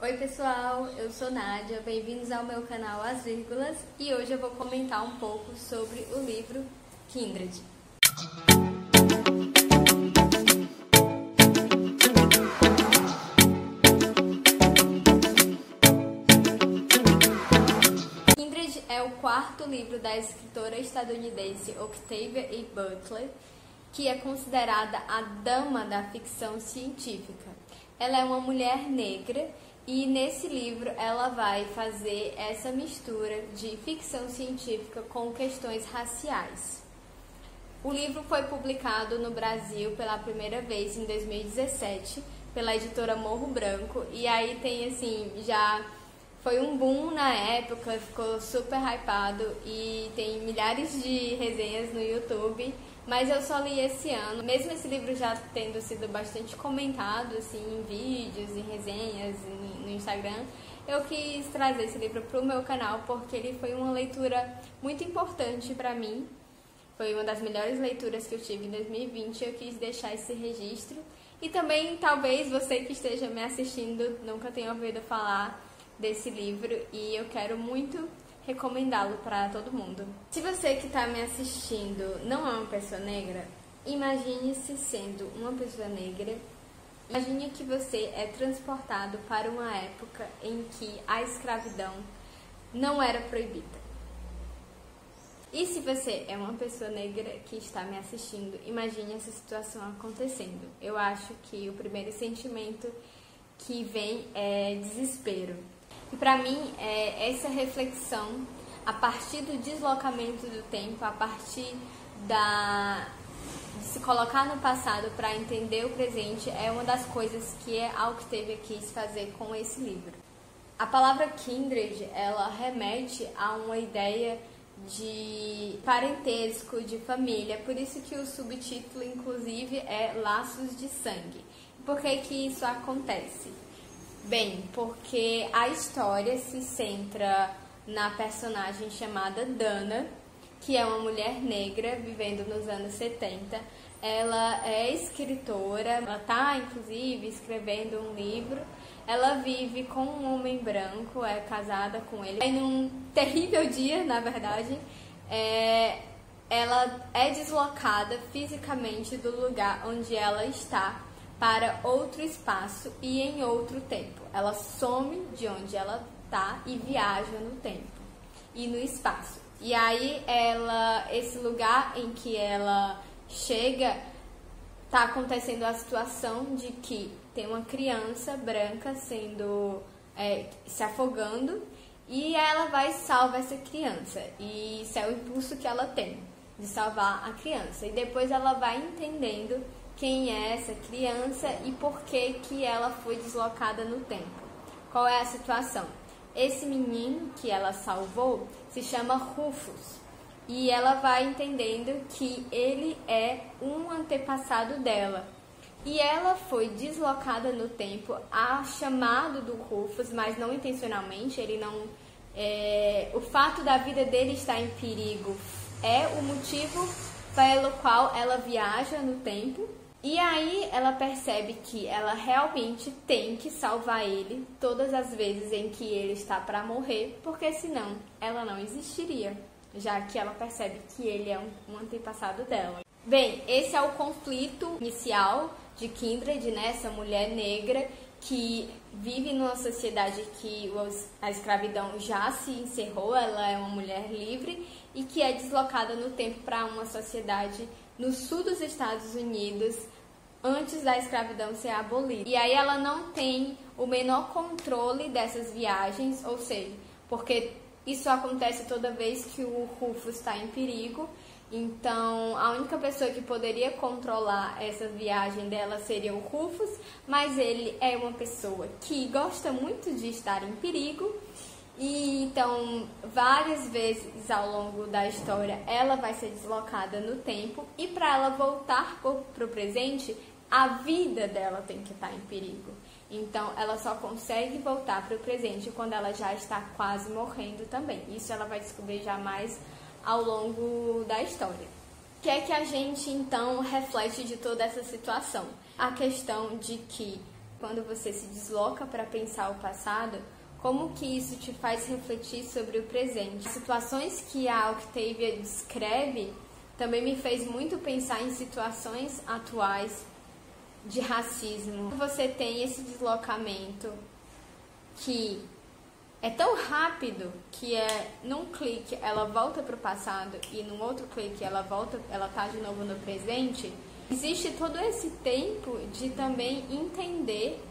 Oi pessoal, eu sou Nádia, bem-vindos ao meu canal As Vírgulas e hoje eu vou comentar um pouco sobre o livro Kindred. Kindred é o quarto livro da escritora estadunidense Octavia E. Butler, que é considerada a dama da ficção científica. Ela é uma mulher negra e nesse livro ela vai fazer essa mistura de ficção científica com questões raciais. O livro foi publicado no Brasil pela primeira vez em 2017 pela editora Morro Branco e aí tem assim, já foi um boom na época, ficou super hypado e tem milhares de resenhas no YouTube. Mas eu só li esse ano, mesmo esse livro já tendo sido bastante comentado assim, em vídeos, em resenhas, no Instagram, eu quis trazer esse livro para o meu canal porque ele foi uma leitura muito importante para mim. Foi uma das melhores leituras que eu tive em 2020 e eu quis deixar esse registro. E também, talvez, você que esteja me assistindo nunca tenha ouvido falar desse livro e eu quero muito recomendá-lo para todo mundo. Se você que está me assistindo não é uma pessoa negra, imagine-se sendo uma pessoa negra. Imagine que você é transportado para uma época em que a escravidão não era proibida. E se você é uma pessoa negra que está me assistindo, imagine essa situação acontecendo. Eu acho que o primeiro sentimento que vem é desespero. E para mim, essa reflexão, a partir do deslocamento do tempo, a partir de se colocar no passado para entender o presente, é uma das coisas que a Octavia quis fazer com esse livro. A palavra kindred, ela remete a uma ideia de parentesco, de família, por isso que o subtítulo, inclusive, é Laços de Sangue. Por que que isso acontece? Bem, porque a história se centra na personagem chamada Dana, que é uma mulher negra vivendo nos anos 70. Ela é escritora, ela está inclusive escrevendo um livro. Ela vive com um homem branco, é casada com ele. E num terrível dia, na verdade, ela é deslocada fisicamente do lugar onde ela está para outro espaço e em outro tempo. Ela some de onde ela está e viaja no tempo e no espaço. E aí esse lugar em que ela chega, está acontecendo a situação de que tem uma criança branca se afogando e ela vai salvar essa criança. E isso é o impulso que ela tem, de salvar a criança. E depois ela vai entendendo quem é essa criança e por que ela foi deslocada no tempo. Qual é a situação? Esse menino que ela salvou se chama Rufus e ela vai entendendo que ele é um antepassado dela. E ela foi deslocada no tempo a chamado do Rufus, mas não intencionalmente. O fato da vida dele estar em perigo é o motivo pelo qual ela viaja no tempo. E aí ela percebe que ela realmente tem que salvar ele todas as vezes em que ele está para morrer, porque senão ela não existiria, já que ela percebe que ele é um antepassado dela. Bem, esse é o conflito inicial de Kindred, né? Essa mulher negra que vive numa sociedade que a escravidão já se encerrou, ela é uma mulher livre e que é deslocada no tempo para uma sociedade no sul dos Estados Unidos, antes da escravidão ser abolida. E aí ela não tem o menor controle dessas viagens, ou seja, porque isso acontece toda vez que o Rufus está em perigo. Então, a única pessoa que poderia controlar essa viagem dela seria o Rufus, mas ele é uma pessoa que gosta muito de estar em perigo. E então, várias vezes ao longo da história, ela vai ser deslocada no tempo e para ela voltar para o presente, a vida dela tem que estar em perigo. Então, ela só consegue voltar para o presente quando ela já está quase morrendo também. Isso ela vai descobrir já mais ao longo da história. O que é que a gente, então, reflete de toda essa situação? A questão de que Quando você se desloca para pensar o passado, como que isso te faz refletir sobre o presente? As situações que a Octavia descreve também me fez muito pensar em situações atuais de racismo. Você tem esse deslocamento que é tão rápido que num clique ela volta para o passado e num outro clique ela tá de novo no presente. Existe todo esse tempo de também entender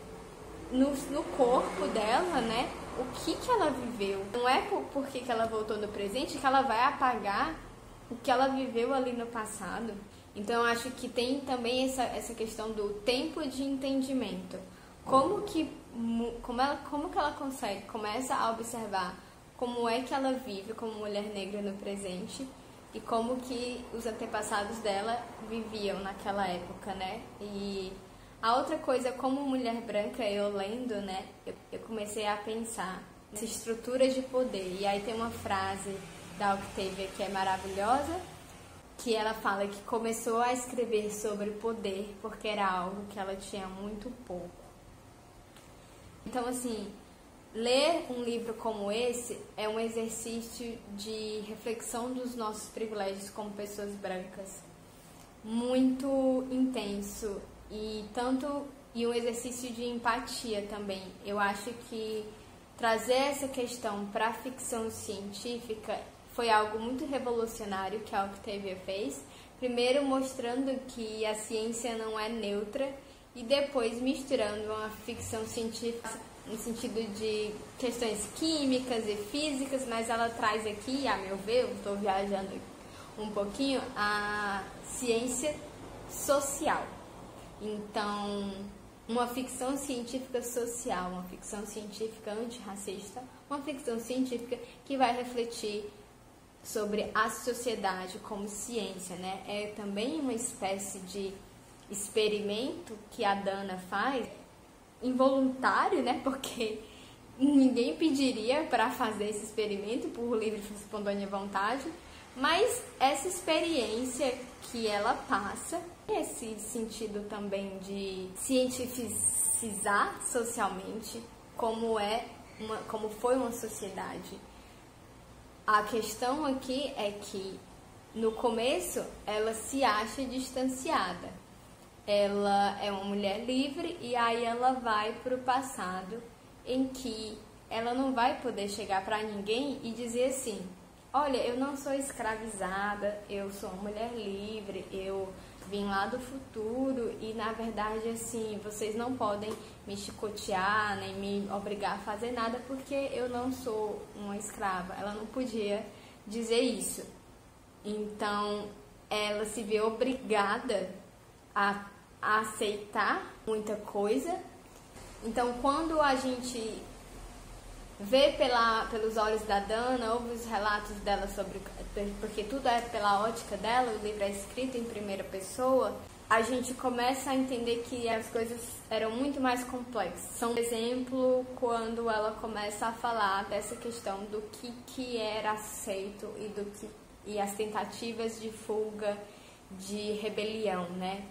no corpo dela, né, o que ela viveu. Não é porque ela voltou no presente que ela vai apagar o que ela viveu ali no passado. Então, eu acho que tem também essa questão do tempo de entendimento. Como que ela começa a observar como é que ela vive como mulher negra no presente e como que os antepassados dela viviam naquela época, né? E a outra coisa, como mulher branca, eu lendo, né, eu comecei a pensar nessa estrutura de poder. E aí tem uma frase da Octavia que é maravilhosa, que ela fala que começou a escrever sobre poder porque era algo que ela tinha muito pouco. Então, assim, ler um livro como esse é um exercício de reflexão dos nossos privilégios como pessoas brancas, muito intenso e um exercício de empatia também. Eu acho que trazer essa questão para a ficção científica foi algo muito revolucionário que a Octavia fez. Primeiro mostrando que a ciência não é neutra e depois misturando uma ficção científica no sentido de questões químicas e físicas, mas ela traz aqui, a meu ver, eu estou viajando um pouquinho, a ciência social. Então, uma ficção científica social, uma ficção científica antirracista, uma ficção científica que vai refletir sobre a sociedade como ciência, né? É também uma espécie de experimento que a Dana faz, involuntário, né? Porque ninguém pediria para fazer esse experimento por livre e espontânea vontade, mas essa experiência que ela passa, esse sentido também de cientificizar socialmente como foi uma sociedade. A questão aqui é que no começo ela se acha distanciada. Ela é uma mulher livre e aí ela vai para o passado em que ela não vai poder chegar para ninguém e dizer assim: olha, eu não sou escravizada, eu sou uma mulher livre, eu vim lá do futuro e na verdade assim, vocês não podem me chicotear nem me obrigar a fazer nada porque eu não sou uma escrava. Ela não podia dizer isso. Então ela se vê obrigada a aceitar muita coisa. Então quando a gente vê pelos olhos da Dana, ouve os relatos dela porque tudo é pela ótica dela, o livro é escrito em primeira pessoa, a gente começa a entender que as coisas eram muito mais complexas. Por exemplo, quando ela começa a falar dessa questão do que era aceito e as tentativas de fuga, de rebelião, né?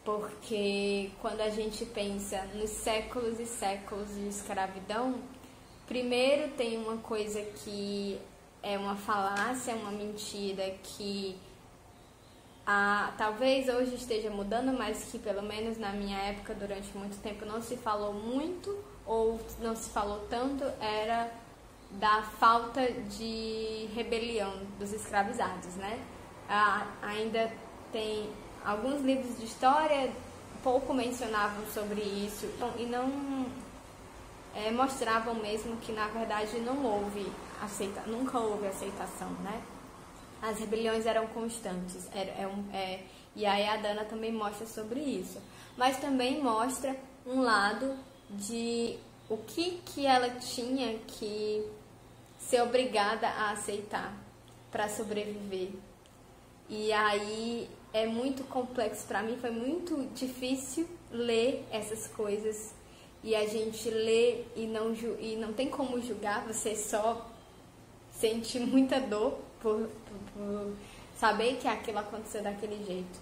Porque quando a gente pensa nos séculos e séculos de escravidão, primeiro tem uma coisa que é uma falácia, uma mentira que talvez hoje esteja mudando, mas que pelo menos na minha época, durante muito tempo, não se falou muito ou não se falou tanto, era da falta de rebelião dos escravizados, né? Ainda tem alguns livros de história, pouco mencionavam sobre isso e não mostravam mesmo que na verdade nunca houve aceitação, né? As rebeliões eram constantes, e aí a Dana também mostra sobre isso, mas também mostra um lado de o que ela tinha que ser obrigada a aceitar para sobreviver. E aí é muito complexo para mim, foi muito difícil ler essas coisas. E a gente lê e não tem como julgar, você só sente muita dor por saber que aquilo aconteceu daquele jeito.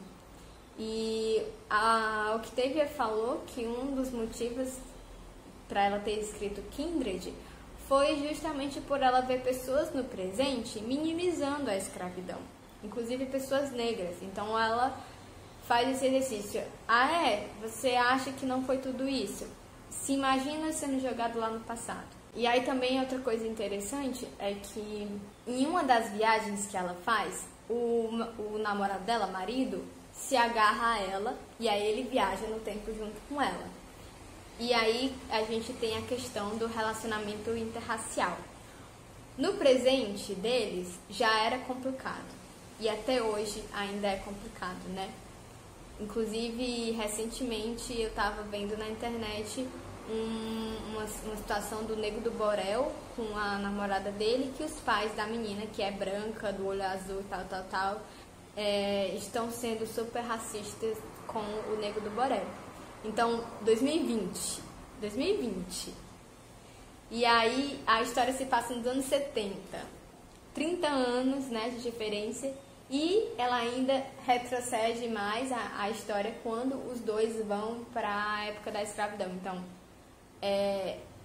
E a Octavia falou que um dos motivos para ela ter escrito Kindred foi justamente por ela ver pessoas no presente minimizando a escravidão, inclusive pessoas negras. Então ela faz esse exercício. Você acha que não foi tudo isso? Se imagina sendo jogado lá no passado. E aí também outra coisa interessante é que em uma das viagens que ela faz, o namorado dela, marido, se agarra a ela e aí ele viaja no tempo junto com ela. E aí a gente tem a questão do relacionamento interracial. No presente deles já era complicado e até hoje ainda é complicado, né? Inclusive, recentemente eu estava vendo na internet uma situação do Nego do Borel com a namorada dele, que os pais da menina, que é branca, do olho azul e tal, estão sendo super racistas com o Nego do Borel. Então, 2020. E aí a história se passa nos anos 70. 30 anos, né, de diferença. E ela ainda retrocede mais a história quando os dois vão para a época da escravidão. Então,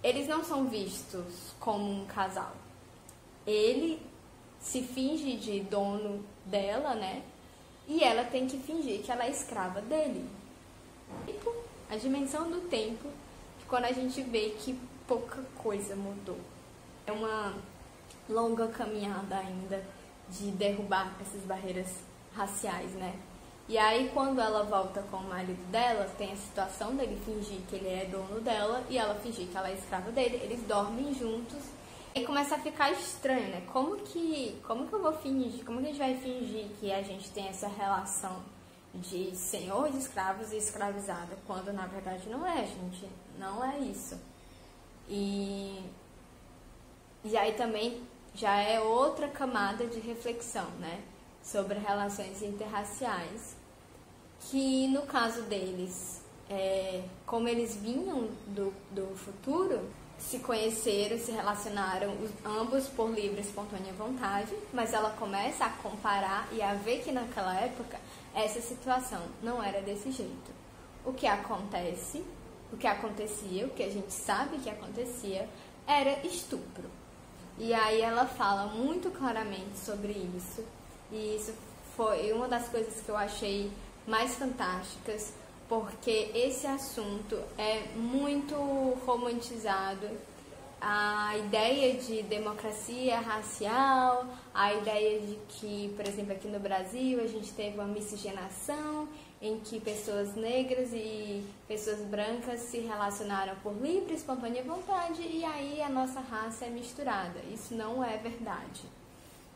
eles não são vistos como um casal. Ele se finge de dono dela, né? E ela tem que fingir que ela é escrava dele. Tipo, a dimensão do tempo, quando a gente vê que pouca coisa mudou. É uma longa caminhada ainda de derrubar essas barreiras raciais, né? E aí, quando ela volta com o marido dela, tem a situação dele fingir que ele é dono dela e ela fingir que ela é escrava dele. Eles dormem juntos e começa a ficar estranho, né? Como que eu vou fingir? Como que a gente vai fingir que a gente tem essa relação de senhor de escravos e escravizada, quando na verdade não é, gente? Não é isso. E aí também já é outra camada de reflexão, né? Sobre relações interraciais, que no caso deles, como eles vinham do futuro, se conheceram, se relacionaram ambos por livre e espontânea vontade, mas ela começa a comparar e a ver que naquela época essa situação não era desse jeito. O que acontecia, o que a gente sabe que acontecia, era estupro. E aí ela fala muito claramente sobre isso. E isso foi uma das coisas que eu achei mais fantásticas, porque esse assunto é muito romantizado. A ideia de democracia racial, a ideia de que, por exemplo, aqui no Brasil a gente teve uma miscigenação em que pessoas negras e pessoas brancas se relacionaram por livre e espontânea vontade e aí a nossa raça é misturada. Isso não é verdade.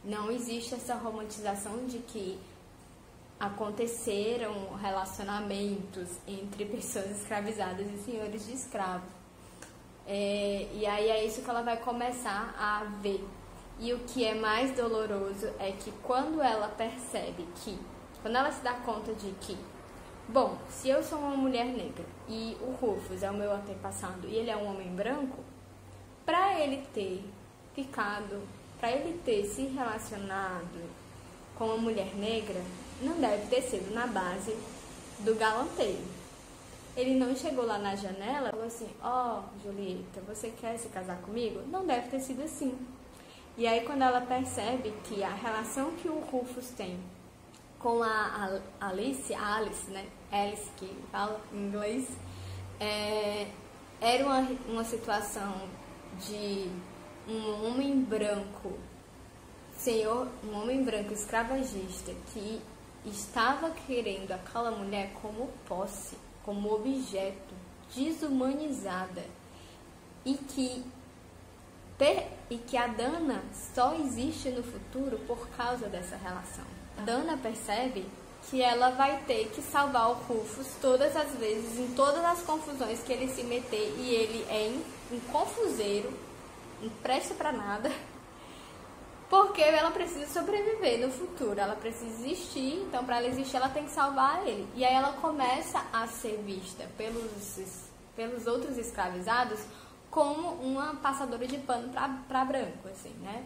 Não existe essa romantização de que aconteceram relacionamentos entre pessoas escravizadas e senhores de escravo. E aí é isso que ela vai começar a ver. E o que é mais doloroso é que quando ela percebe que, quando ela se dá conta de que, bom, se eu sou uma mulher negra e o Rufus é o meu antepassado e ele é um homem branco, para ele ter se relacionado com uma mulher negra, não deve ter sido na base do galanteio. Ele não chegou lá na janela e falou assim, Julieta, você quer se casar comigo? Não deve ter sido assim. E aí quando ela percebe que a relação que o Rufus tem com a Alice, né? Alice, que fala em inglês, era uma situação de um homem branco, um homem branco escravagista que estava querendo aquela mulher como posse, como objeto, desumanizada, e que a Dana só existe no futuro por causa dessa relação. A Dana percebe que ela vai ter que salvar o Rufus todas as vezes, em todas as confusões que ele se meter, e ele é um confuseiro, não presta pra nada, porque ela precisa sobreviver no futuro, ela precisa existir, então para ela existir ela tem que salvar ele. E aí ela começa a ser vista pelos outros escravizados como uma passadora de pano para branco, assim, né?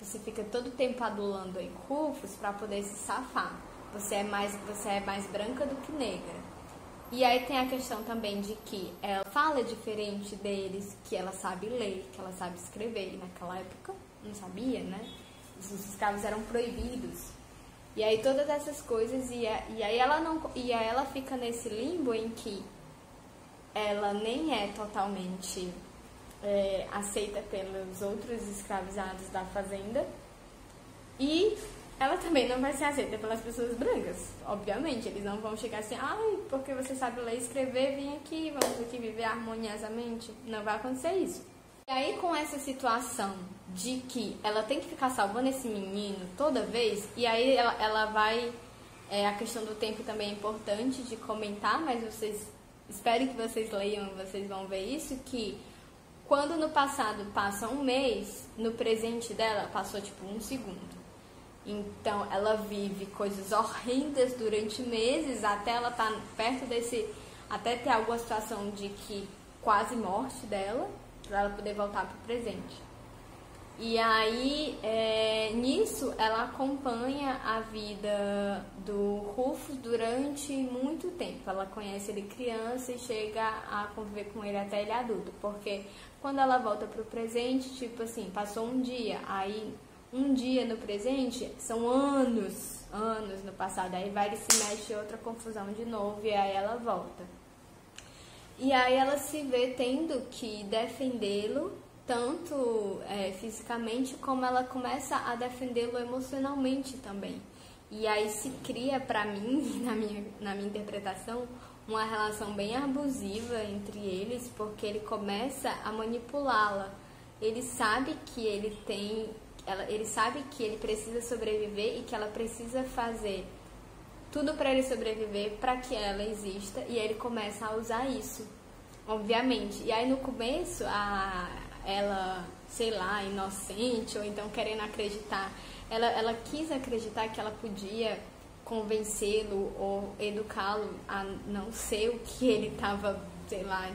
Você fica todo tempo adulando em Rufus para poder se safar. você é mais branca do que negra. E aí tem a questão também de que ela fala diferente deles, que ela sabe ler, que ela sabe escrever. E naquela época não sabia, né? Os escravos eram proibidos. E aí todas essas coisas, e aí ela fica nesse limbo em que ela nem é totalmente aceita pelos outros escravizados da fazenda, e ela também não vai ser aceita pelas pessoas brancas. Obviamente, eles não vão chegar assim, ai, porque você sabe ler e escrever, vem aqui, vamos aqui viver harmoniosamente. Não vai acontecer isso. E aí, com essa situação de que ela tem que ficar salvando esse menino toda vez, e aí ela vai... a questão do tempo também é importante de comentar, mas espero que vocês leiam, vocês vão ver isso, que quando no passado passa um mês, no presente dela passou tipo 1 segundo. Então, ela vive coisas horrendas durante meses, até ela estar perto até ter alguma situação de que quase morte dela, para ela poder voltar para o presente. E aí, nisso, ela acompanha a vida do Rufus durante muito tempo. Ela conhece ele criança e chega a conviver com ele até ele adulto. Porque quando ela volta para o presente, tipo assim, passou um dia, aí um dia no presente são anos no passado. Aí vai e se mexe outra confusão de novo e aí ela volta. E aí ela se vê tendo que defendê-lo, tanto fisicamente, como ela começa a defendê-lo emocionalmente também. E aí se cria, pra mim, na minha interpretação, uma relação bem abusiva entre eles, porque ele começa a manipulá-la. Ele sabe que ele sabe que ele precisa sobreviver e que ela precisa fazer tudo para ele sobreviver, para que ela exista, e aí ele começa a usar isso, obviamente. E aí no começo, ela, sei lá, inocente, ou então querendo acreditar, ela quis acreditar que ela podia convencê-lo ou educá-lo a não ser o que ele estava, sei lá,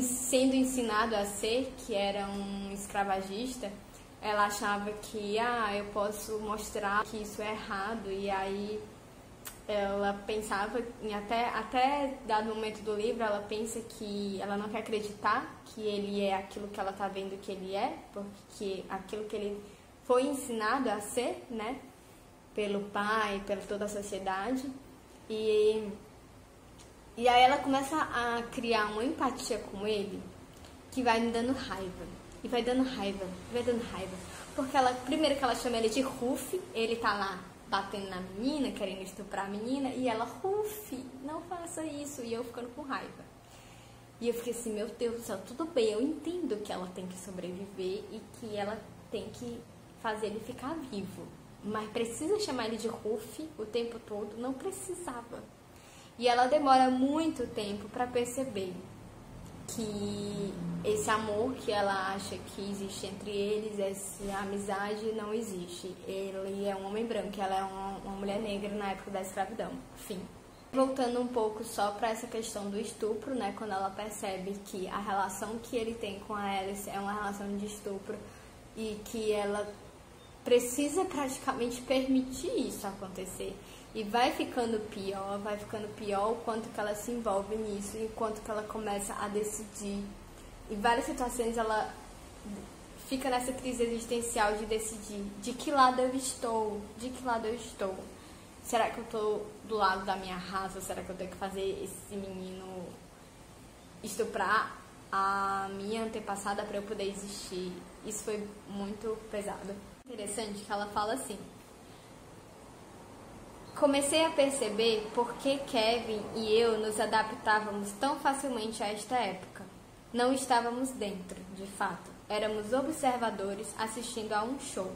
sendo ensinado a ser, que era um escravagista. Ela achava que, eu posso mostrar que isso é errado, e aí ela pensava, até dado momento do livro, ela pensa que ela não quer acreditar que ele é aquilo que ela está vendo que ele é, porque aquilo que ele foi ensinado a ser, né, pelo pai, pela toda a sociedade. E aí ela começa a criar uma empatia com ele que vai me dando raiva. E vai dando raiva. Porque primeiro que ela chama ele de Ruf, ele tá lá batendo na menina, querendo estuprar a menina, e ela, Ruf, não faça isso, e eu ficando com raiva. E eu fiquei assim, meu Deus do céu, tudo bem, eu entendo que ela tem que sobreviver e que ela tem que fazer ele ficar vivo, mas precisa chamar ele de Ruf o tempo todo? Não precisava. E ela demora muito tempo para perceber que esse amor que ela acha que existe entre eles, essa amizade, não existe. Ele é um homem branco, ela é uma mulher negra na época da escravidão. Enfim. Voltando um pouco só para essa questão do estupro, né? Quando ela percebe que a relação que ele tem com a Alice é uma relação de estupro e que ela precisa praticamente permitir isso acontecer. E vai ficando pior o quanto que ela se envolve nisso, enquanto que ela começa a decidir. Em várias situações ela fica nessa crise existencial de decidir de que lado eu estou, Será que eu estou do lado da minha raça? Será que eu tenho que fazer esse menino estuprar a minha antepassada para eu poder existir? Isso foi muito pesado. Interessante que ela fala assim: comecei a perceber por que Kevin e eu nos adaptávamos tão facilmente a esta época. Não estávamos dentro, de fato. Éramos observadores assistindo a um show.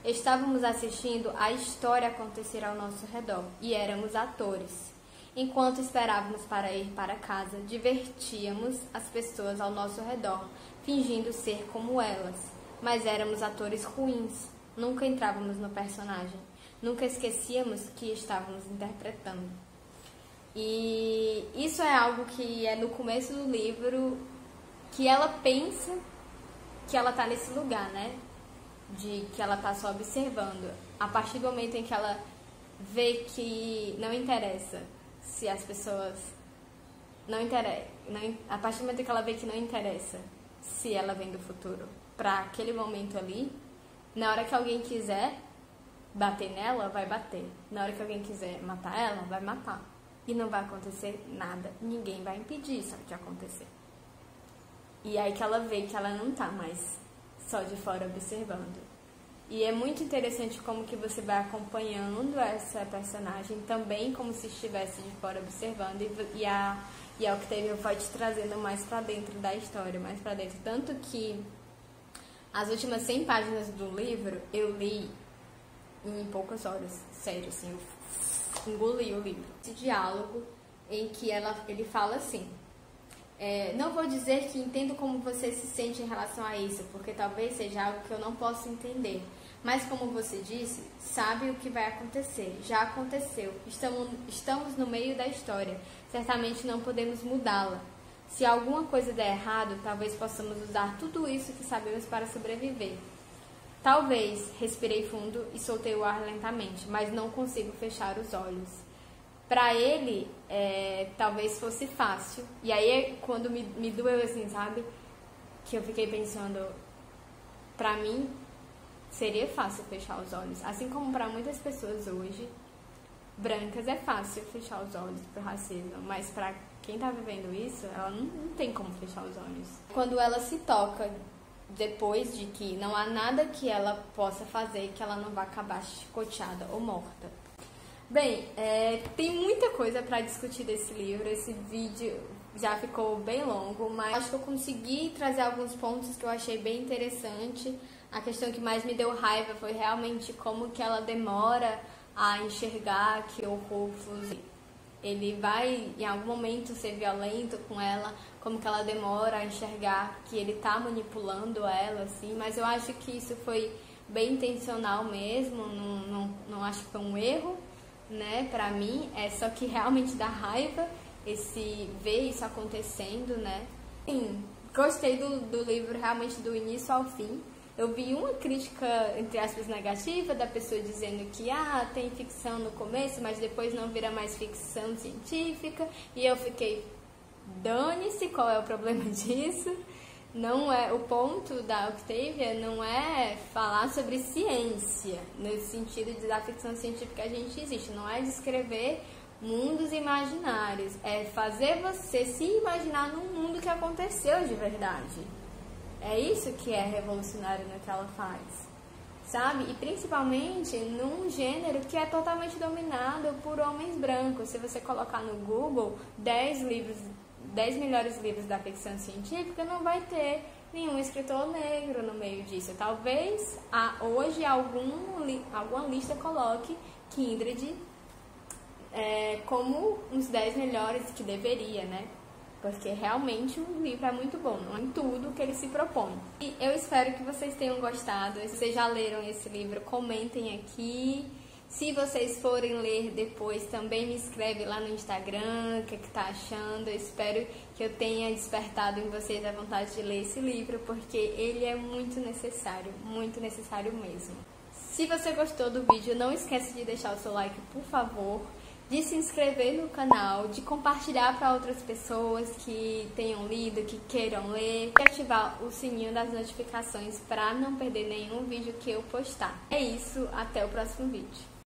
Estávamos assistindo a história acontecer ao nosso redor e éramos atores. Enquanto esperávamos para ir para casa, divertíamos as pessoas ao nosso redor, fingindo ser como elas. Mas éramos atores ruins. Nunca entrávamos no personagem. Nunca esquecíamos que estávamos interpretando. E isso é algo que é no começo do livro, que ela pensa que ela está nesse lugar, né? De que ela está só observando. A partir do momento em que ela vê que não interessa se as pessoas... a partir do momento que ela vê que não interessa se ela vem do futuro para aquele momento ali, na hora que alguém quiser bater nela, vai bater. Na hora que alguém quiser matar ela, vai matar. E não vai acontecer nada. Ninguém vai impedir isso de acontecer. E aí que ela vê que ela não tá mais só de fora observando. E é muito interessante como que você vai acompanhando essa personagem também como se estivesse de fora observando. E a Octavia vai te trazendo mais pra dentro da história, mais pra dentro. Tanto que as últimas 100 páginas do livro eu li em poucas horas. Sério, assim, eu engoli o livro. Esse diálogo em que ele fala assim: não vou dizer que entendo como você se sente em relação a isso, porque talvez seja algo que eu não possa entender. Mas como você disse, sabe o que vai acontecer. Já aconteceu. Estamos no meio da história. Certamente não podemos mudá-la. Se alguma coisa der errado, talvez possamos usar tudo isso que sabemos para sobreviver. Talvez, respirei fundo e soltei o ar lentamente, mas não consigo fechar os olhos. Para ele, talvez fosse fácil. E aí, quando me doeu assim, sabe? Que eu fiquei pensando, para mim, seria fácil fechar os olhos. Assim como para muitas pessoas hoje, brancas, é fácil fechar os olhos pro racismo. Mas para quem tá vivendo isso, ela não tem como fechar os olhos. Quando ela se toca, depois de que não há nada que ela possa fazer que ela não vá acabar chicoteada ou morta. Bem, tem muita coisa para discutir desse livro. Esse vídeo já ficou bem longo, mas acho que eu consegui trazer alguns pontos que eu achei bem interessante. A questão que mais me deu raiva foi realmente como que ela demora a enxergar que o Rufus, ele vai em algum momento ser violento com ela, como que ela demora a enxergar que ele tá manipulando ela, assim. Mas eu acho que isso foi bem intencional mesmo, não acho que foi um erro, né, pra mim. Só que realmente dá raiva ver isso acontecendo, né. Sim, gostei do livro realmente do início ao fim. Eu vi uma crítica, entre aspas, negativa, da pessoa dizendo que tem ficção no começo, mas depois não vira mais ficção científica. E eu fiquei, dane-se, qual é o problema disso? Não é, o ponto da Octavia não é falar sobre ciência, no sentido de da ficção científica a gente existe. Não é descrever mundos imaginários, é fazer você se imaginar num mundo que aconteceu de verdade. É isso que é revolucionário no que ela faz, sabe? E principalmente num gênero que é totalmente dominado por homens brancos. Se você colocar no Google 10 melhores livros da ficção científica, não vai ter nenhum escritor negro no meio disso. Talvez hoje alguma lista coloque Kindred como uns 10 melhores, que deveria, né? Porque realmente o livro é muito bom, não é em tudo que ele se propõe. E eu espero que vocês tenham gostado. Se vocês já leram esse livro, comentem aqui. Se vocês forem ler depois, também me escreve lá no Instagram o que tá achando. Eu espero que eu tenha despertado em vocês a vontade de ler esse livro, porque ele é muito necessário mesmo. Se você gostou do vídeo, não esquece de deixar o seu like, por favor, de se inscrever no canal, de compartilhar para outras pessoas que tenham lido, que queiram ler, e ativar o sininho das notificações para não perder nenhum vídeo que eu postar. É isso, até o próximo vídeo.